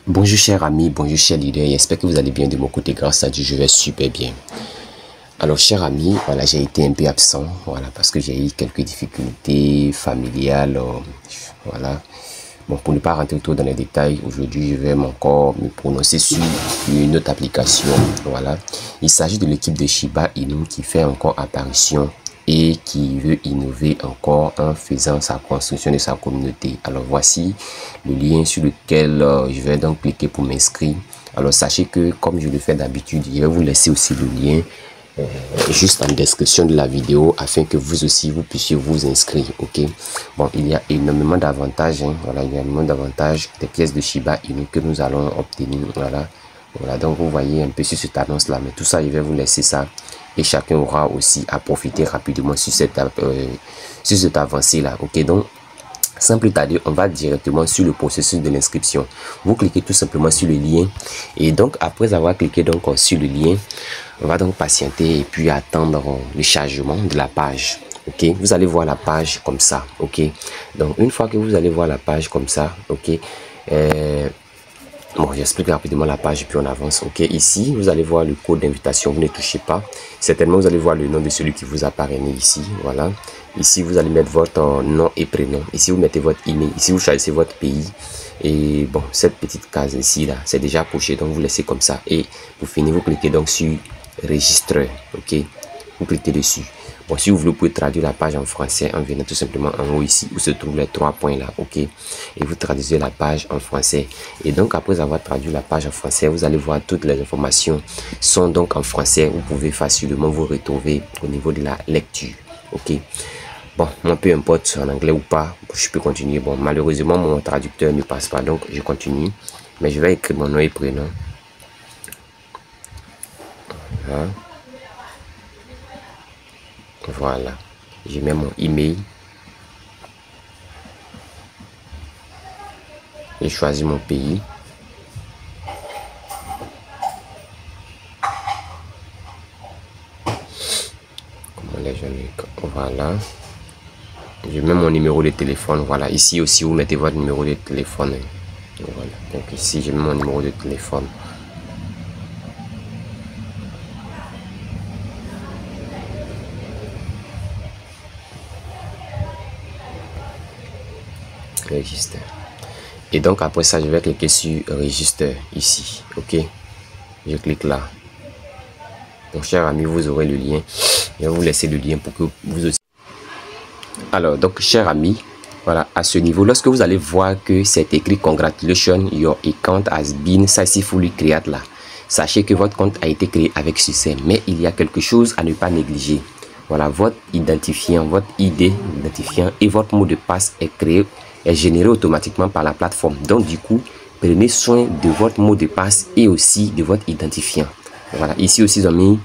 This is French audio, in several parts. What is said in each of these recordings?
Bonjour chers amis, bonjour chers leaders, j'espère que vous allez bien de mon côté. Grâce à Dieu, je vais super bien. Alors chers amis, voilà, j'ai été un peu absent, voilà, parce que j'ai eu quelques difficultés familiales, voilà. Bon, pour ne pas rentrer trop dans les détails, aujourd'hui je vais encore me prononcer sur une autre application, voilà. Il s'agit de l'équipe de Shiba Inu qui fait encore apparition et qui veut innover encore en faisant sa construction de sa communauté. Alors voici le lien sur lequel je vais donc cliquer pour m'inscrire. Alors sachez que comme je le fais d'habitude, je vais vous laisser aussi le lien juste en description de la vidéo afin que vous aussi vous puissiez vous inscrire. Ok, bon, il y a énormément d'avantages, hein, voilà, il y a énormément d'avantages, des pièces de Shiba Inu que nous allons obtenir. Voilà, donc vous voyez un peu sur cette annonce là, mais tout ça je vais vous laisser ça et chacun aura aussi à profiter rapidement sur cette avancée là. Ok, donc sans plus tarder, on va directement sur le processus de l'inscription. Vous cliquez tout simplement sur le lien et donc après avoir cliqué donc sur le lien, on va donc patienter et puis attendre le chargement de la page. Ok, vous allez voir la page comme ça. Ok, donc une fois que vous allez voir la page comme ça, ok, bon, j'explique rapidement la page et puis on avance. Ok, ici vous allez voir le code d'invitation, vous ne touchez pas. Certainement vous allez voir le nom de celui qui vous a parrainé ici. Voilà, ici vous allez mettre votre nom et prénom. Ici vous mettez votre email. Ici vous choisissez votre pays. Et bon, cette petite case ici là, c'est déjà coché, donc vous laissez comme ça. Et pour finir, vous cliquez donc sur registre. Ok, vous cliquez dessus. Bon, si vous voulez, vous pouvez traduire la page en français en venant tout simplement en haut ici où se trouvent les 3 points là. Ok, et vous traduisez la page en français. Et donc après avoir traduit la page en français, vous allez voir toutes les informations sont donc en français. Vous pouvez facilement vous retrouver au niveau de la lecture. Ok, bon, moi peu importe en anglais ou pas, je peux continuer. Bon, malheureusement mon traducteur ne passe pas, donc je continue, mais je vais écrire mon nom et prénom. Voilà, je mets mon email, je choisis mon pays, voilà, je mets mon numéro de téléphone. Voilà, ici aussi vous mettez votre numéro de téléphone. Voilà, donc ici je mets mon numéro de téléphone. Registre. Et donc après ça je vais cliquer sur registre ici. Ok, je clique là. Donc chers amis, vous aurez le lien. Je vais vous laisser le lien pour que vous aussi. Alors donc chers amis, voilà, à ce niveau, lorsque vous allez voir que c'est écrit congratulations, your account has been successfully created là, sachez que votre compte a été créé avec succès. Mais il y a quelque chose à ne pas négliger. Voilà, votre identifiant, votre ID identifiant et votre mot de passe est généré automatiquement par la plateforme. Donc du coup, prenez soin de votre mot de passe et aussi de votre identifiant. Voilà, ici aussi ils ont mis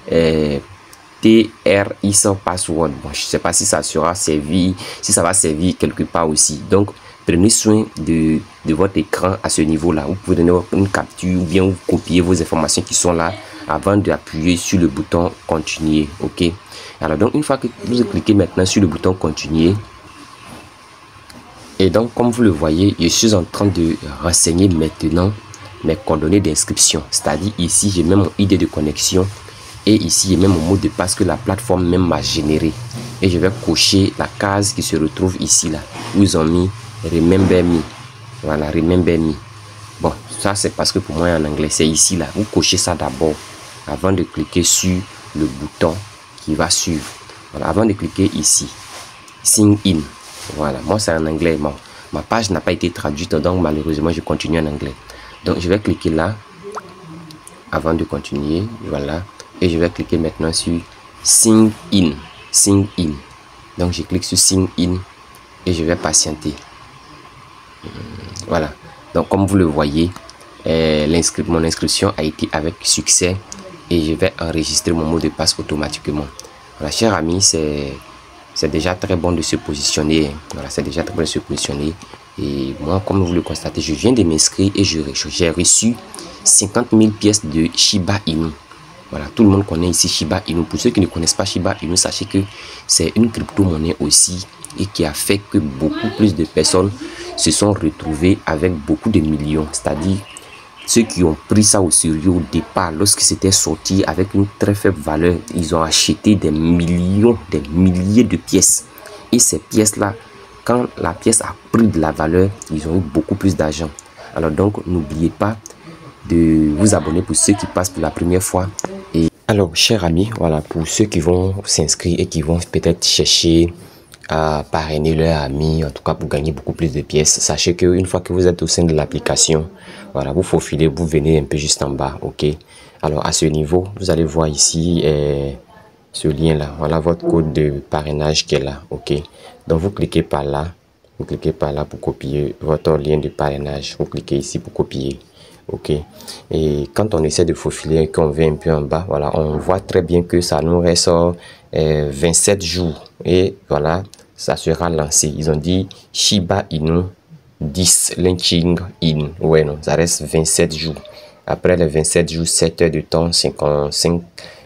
TRI sans password. Bon, je sais pas si ça sera servi, si ça va servir quelque part aussi. Donc prenez soin de votre écran à ce niveau là. Vous pouvez donner une capture ou bien vous copier vos informations qui sont là avant d'appuyer sur le bouton continuer. Ok, alors donc une fois que vous cliquez maintenant sur le bouton continuer, et donc comme vous le voyez, je suis en train de renseigner maintenant mes coordonnées d'inscription, c'est-à-dire ici j'ai même mon ID de connexion et ici j'ai même mon mot de passe que la plateforme même m'a généré. Et je vais cocher la case qui se retrouve ici là où ils ont mis remember me. Voilà, remember me. Bon, ça c'est parce que pour moi en anglais c'est ici là. Vous cochez ça d'abord avant de cliquer sur le bouton qui va suivre. Voilà, avant de cliquer ici sign in. Voilà, moi c'est en anglais. Bon, ma page n'a pas été traduite, donc malheureusement je continue en anglais. Donc je vais cliquer là avant de continuer. Voilà, et je vais cliquer maintenant sur sign in. Sign in. Donc je clique sur sign in et je vais patienter. Voilà, donc comme vous le voyez, mon inscription a été avec succès et je vais enregistrer mon mot de passe automatiquement. Voilà, chers amis, c'est déjà très bon de se positionner. Voilà, c'est déjà très bon de se positionner. Et moi, comme vous le constatez, je viens de m'inscrire et j'ai reçu 50 000 pièces de Shiba Inu. Voilà, tout le monde connaît ici Shiba Inu. Pour ceux qui ne connaissent pas Shiba Inu, sachez que c'est une crypto-monnaie aussi et qui a fait que beaucoup plus de personnes se sont retrouvées avec beaucoup de millions. C'est-à-dire ceux qui ont pris ça au sérieux au départ, lorsque c'était sorti avec une très faible valeur, ils ont acheté des millions, des milliers de pièces. Et ces pièces-là, quand la pièce a pris de la valeur, ils ont eu beaucoup plus d'argent. Alors donc, n'oubliez pas de vous abonner pour ceux qui passent pour la première fois. Et alors, chers amis, voilà, pour ceux qui vont s'inscrire et qui vont peut-être chercher à parrainer leurs amis, en tout cas pour gagner beaucoup plus de pièces, sachez qu'une fois que vous êtes au sein de l'application, voilà, vous faufilez, vous venez un peu juste en bas, ok. Alors à ce niveau, vous allez voir ici ce lien là, voilà votre code de parrainage qui est là, ok. Donc vous cliquez par là pour copier votre lien de parrainage, vous cliquez ici pour copier, ok. Et quand on essaie de faufiler et qu'on vient un peu en bas, voilà, on voit très bien que ça nous reste 27 jours et voilà, ça sera lancé. Ils ont dit Shiba Inu 10 launching in. Ouais, non, ça reste 27 jours. Après les 27 jours, 7 heures de temps, 55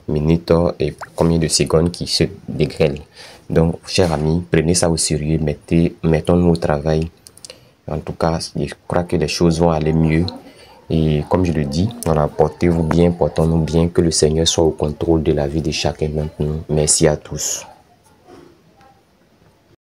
minutes et combien de secondes qui se dégrèlent. Donc, chers amis, prenez ça au sérieux, mettons-nous au travail. En tout cas, je crois que les choses vont aller mieux. Et comme je le dis, voilà, portez-vous bien, portons-nous bien, que le Seigneur soit au contrôle de la vie de chacun d'entre nous. Merci à tous.